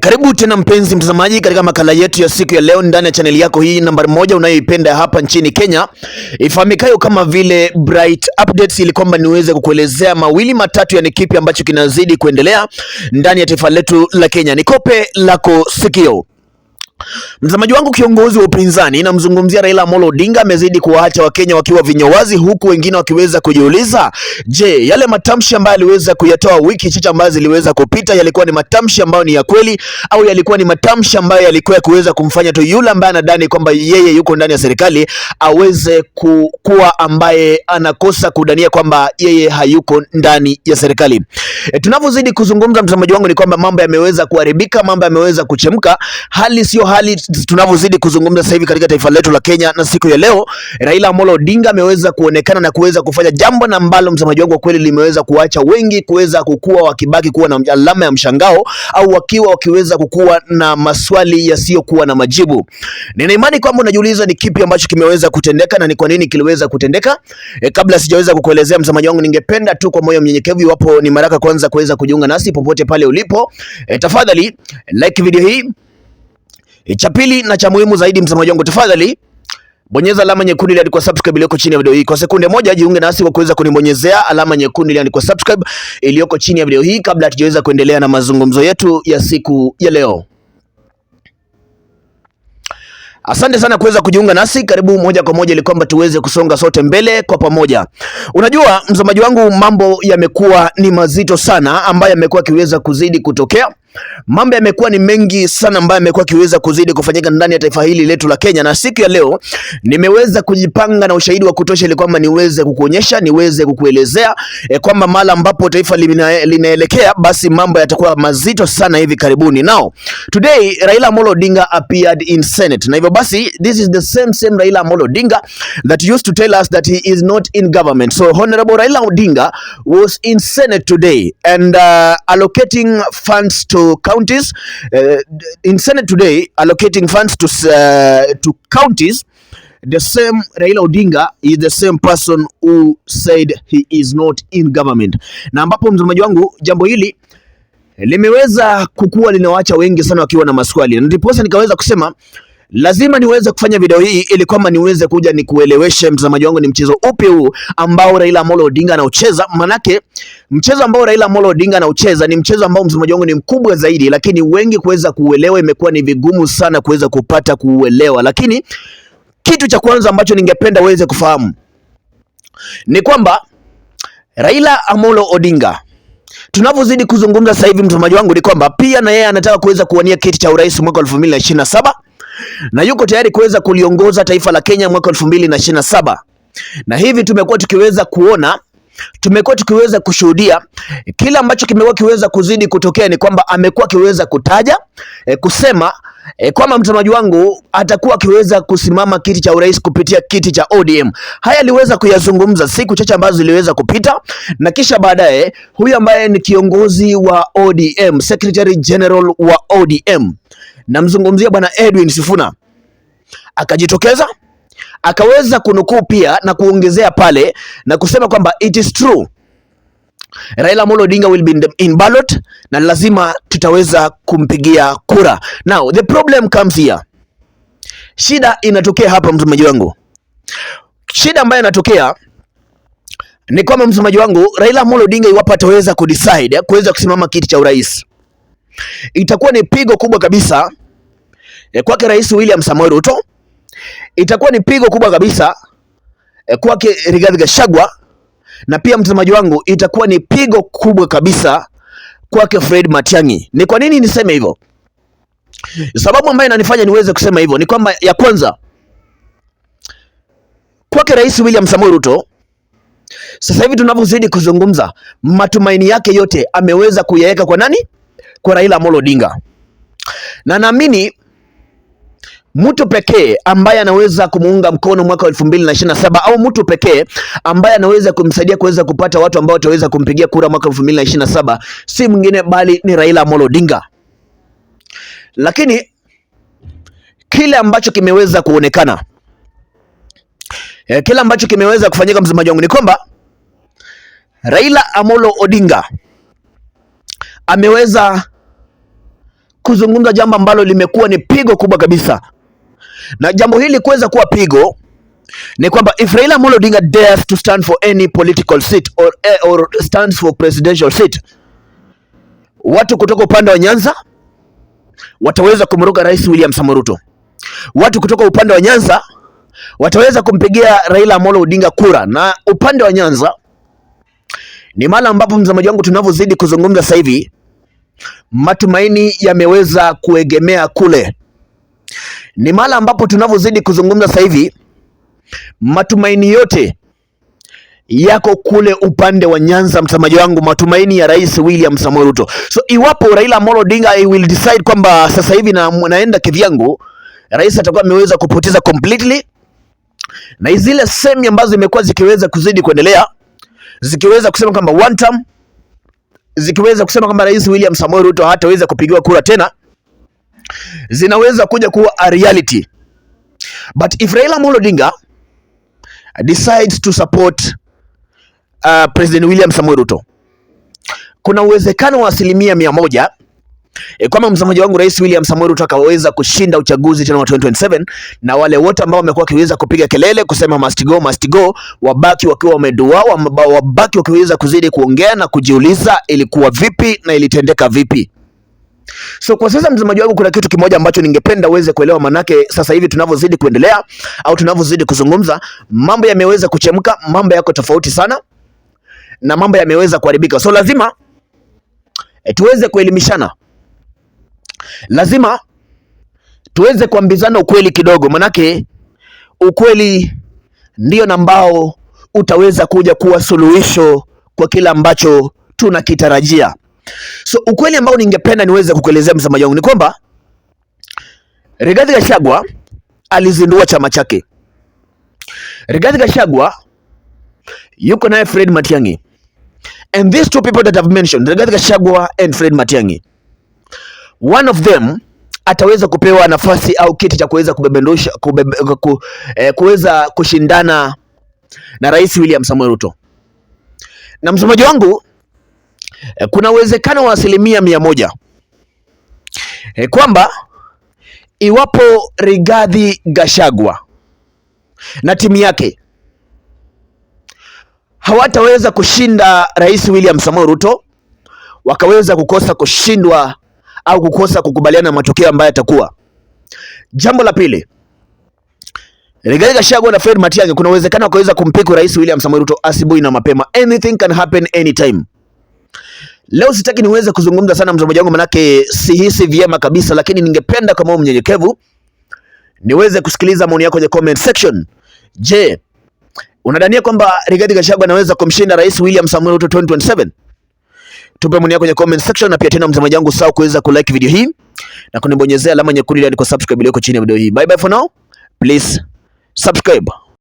Karibu tena mpenzi mtazamaji katika makala yetu ya siku ya leo ndani ya chaneli yako hii nambari moja unayoipenda hapa nchini Kenya, ifahamikayo kama vile Bright Updates, ili kwamba niweze kukuelezea mawili matatu ya ni kipi ambacho kinazidi kuendelea ndani ya taifa letu la Kenya. Nikope lako sikio. Mtazamaji wangu, kiongozi wa upinzani namzungumzia Raila Amolo Odinga amezidi kuwaacha Wakenya wakiwa vinyowazi, huku wengine wakiweza kujiuliza, je, yale matamshi ambayo aliweza kuyatoa wiki chache ambazo ziliweza kupita yalikuwa ni matamshi ambayo ni ya kweli, au yalikuwa ni matamshi ambayo yalikuwa kuweza kumfanya tu yule ambaye anadhani kwamba yeye yuko ndani ya serikali aweze kuwa ambaye anakosa kudania kwamba yeye hayuko ndani ya serikali. Tunavyozidi kuzungumza mtazamaji wangu, ni kwamba mambo yameweza kuharibika, mambo yameweza kuchemka, hali sio hali tunavyozidi kuzungumza sasa hivi katika taifa letu la Kenya. Na siku ya leo Raila Amolo Odinga ameweza kuonekana na kuweza kufanya jambo na ambalo msemaji wangu kweli limeweza kuacha wengi kuweza kukua wakibaki kuwa na alama ya mshangao, au wakiweza kukua na maswali yasiyokuwa na majibu. Nina imani kwamba unajiuliza ni kipi ambacho kimeweza kutendeka na ni kwa nini kiliweza kutendeka. Kabla sijaweza kukuelezea msemaji wangu, ningependa tu kwa moyo mnyenyekevu, iwapo ni mara kwanza kuweza kujiunga nasi popote pale ulipo, tafadhali like video hii. Cha pili na cha muhimu zaidi msamaji wangu, tafadhali bonyeza alama nyekundu iliyoandikwa subscribe iliyoko chini ya video hii. Kwa sekunde moja jiunge nasi kwa kuweza kunibonyezea alama nyekundu iliyoandikwa subscribe iliyoko chini ya video hii, kabla hatujaweza kuendelea na mazungumzo yetu ya siku ya leo. Asante sana kuweza kujiunga nasi, karibu moja kwa moja ili kwamba tuweze kusonga sote mbele kwa pamoja. Unajua msamaji wangu, mambo yamekuwa ni mazito sana ambayo yamekuwa kiweza kuzidi kutokea. Mambo yamekuwa ni mengi sana ambayo yamekuwa kiweza kuzidi kufanyika ndani ya taifa hili letu la Kenya, na siku ya leo nimeweza kujipanga na ushahidi wa kutosha ili kwamba niweze kukuonyesha, niweze kukuelezea kwamba mala ambapo taifa linaelekea basi mambo yatakuwa mazito sana hivi karibuni. Now today Raila Amolo Odinga appeared in Senate, na hivyo basi this is the same Raila Amolo Odinga that used to tell us that he is not in government. So Honorable Raila Odinga was in Senate today and allocating funds to counties, in Senate today, allocating funds to counties. The same Raila Odinga is the same person who said he is not in government. Na ambapo mtazamaji wangu, jambo hili limeweza kukua linawaacha wengi sana wakiwa na maswali, na ndiposa nikaweza kusema lazima niweze kufanya video hii ili kwamba niweze kuja nikueleweshe mtazamaji wangu ni mchezo upi huu ambao Raila Amolo Odinga anaucheza. Manake mchezo ambao Raila Amolo Odinga anaucheza ni mchezo ambao mtazamaji wangu ni mkubwa zaidi, lakini wengi kuweza kuuelewa imekuwa ni vigumu sana kuweza kupata kuuelewa. Lakini kitu cha kwanza ambacho ningependa uweze kufahamu ni kwamba Raila Amolo Odinga, tunavyozidi kuzungumza sasa hivi mtazamaji wangu, ni kwamba pia na yeye anataka kuweza kuwania kiti cha urais mwaka 2027 na yuko tayari kuweza kuliongoza taifa la Kenya mwaka 2027. Na hivi tumekuwa tukiweza kuona, tumekuwa tukiweza kushuhudia kila ambacho kimekuwa kiweza kuzidi kutokea ni kwamba amekuwa kiweza kutaja kusema kwamba mtazamaji wangu atakuwa akiweza kusimama kiti cha urais kupitia kiti cha ODM. Haya aliweza kuyazungumza siku chache ambazo ziliweza kupita, na kisha baadaye huyu ambaye ni kiongozi wa ODM, Secretary General wa ODM, namzungumzia bwana Edwin Sifuna, akajitokeza akaweza kunukuu pia na kuongezea pale na kusema kwamba it is true Raila Amolo Odinga will be in ballot na lazima tutaweza kumpigia kura. Now the problem comes here. Shida inatokea hapa mtazamaji wangu. Shida ambayo inatokea ni kwamba mtazamaji wangu, Raila Amolo Odinga iwapo ataweza kudecide kuweza kusimama kiti cha urais, itakuwa ni pigo kubwa kabisa kwake Rais William Samoei Ruto. Itakuwa ni pigo kubwa kabisa kwake Rigathi Gachagua, na pia mtazamaji wangu itakuwa ni pigo kubwa kabisa kwake Fred Matiang'i. Ni kwa nini niseme hivyo? Sababu ambayo inanifanya niweze kusema hivyo ni kwamba, ya kwanza, kwake Rais William Samoei Ruto sasa hivi tunavyozidi kuzungumza, matumaini yake yote ameweza kuyaweka kwa nani? Kwa Raila Amolo Odinga. Na naamini mtu pekee ambaye anaweza kumuunga mkono mwaka 2027 au mtu pekee ambaye anaweza kumsaidia kuweza kupata watu ambao wataweza kumpigia kura mwaka 2027 si mwingine bali ni Raila Amolo Odinga. Lakini kile ambacho kimeweza kuonekana, kile ambacho kimeweza kufanyika msemaji wangu, ni kwamba Raila Amolo Odinga ameweza kuzungumza jambo ambalo limekuwa ni pigo kubwa kabisa, na jambo hili kuweza kuwa pigo ni kwamba if Raila Amolo Odinga dares to stand for any political seat or stands for presidential seat, watu kutoka upande wa Nyanza wataweza kumruka Rais William Samoei Ruto. Watu kutoka upande wa Nyanza wataweza kumpigia Raila Amolo Odinga kura, na upande wa Nyanza ni mahali ambapo mtazamaji wangu tunavyozidi kuzungumza sasa hivi matumaini yameweza kuegemea kule. Ni mahali ambapo tunavyozidi kuzungumza sasa hivi matumaini yote yako kule upande wa Nyanza, mtazamaji wangu, matumaini ya Rais William Samoei Ruto. So iwapo Raila Amolo Odinga will decide kwamba sasa hivi naenda kivyangu, rais atakuwa ameweza kupoteza completely, na zile semi ambazo zimekuwa zikiweza kuzidi kuendelea, zikiweza kusema kwamba one term, zikiweza kusema kwamba Rais William Samoei Ruto hataweza kupigiwa kura tena, zinaweza kuja kuwa a reality. But if Raila Amolo Odinga decides to support President William Samoei Ruto, kuna uwezekano wa 100% kama msamaji wangu Rais William Samoei Ruto akaweza kushinda uchaguzi tena wa 2027, na wale wote ambao wamekuwa kiweza kupiga kelele kusema must go, wabaki wakiwa wamedua, wabaki wakiweza kuzidi kuongea na kujiuliza ilikuwa vipi na ilitendeka vipi. So kwa sasa mtazamaji wangu, kuna kitu kimoja ambacho ningependa uweze kuelewa, manake sasa hivi tunavyozidi kuendelea au tunavyozidi kuzungumza, mambo yameweza kuchemka, mambo yako tofauti sana na mambo yameweza kuharibika. So lazima tuweze kuelimishana, lazima tuweze kuambizana ukweli kidogo, manake ukweli ndio ambao utaweza kuja kuwa suluhisho kwa kila ambacho tunakitarajia. So ukweli ambao ningependa niweze kukuelezea msamaji wangu ni kwamba Rigathi Gachagua alizindua chama chake. Rigathi Gachagua yuko naye Fred Matiang'i, and these two people that I've mentioned, Rigathi Gachagua and Fred Matiang'i, one of them ataweza kupewa nafasi au kiti cha kuweza kuweza kushindana na Rais William Samoei Ruto. Na msamaji wangu, kuna uwezekano wa 100% kwamba iwapo Rigathi Gachagua na timu yake hawataweza kushinda Rais William Samoei Ruto, wakaweza kukosa kushindwa au kukosa kukubaliana na matokeo ambayo yatakuwa. Jambo la pili, Rigathi Gachagua na Fred Matiang'i, kuna uwezekano wakaweza kumpiku Rais William Samoei Ruto asubuhi na mapema. Anything can happen anytime. Leo sitaki niweze kuzungumza sana mtazamaji wangu, manake sihisi vyema kabisa, lakini ningependa kama mnyenyekevu niweze kusikiliza maoni yako kwenye comment section. Je, unadhania kwamba Rigathi Gachagua anaweza kumshinda Rais William Samoei Ruto 2027? Tupe maoni yako kwenye comment section, na pia tena mtazamaji wangu usahau kuweza kulike video hii na kunibonyezea alama nyekundu ili subscribe iliyoko chini ya video hii. Bye bye for now. Please subscribe.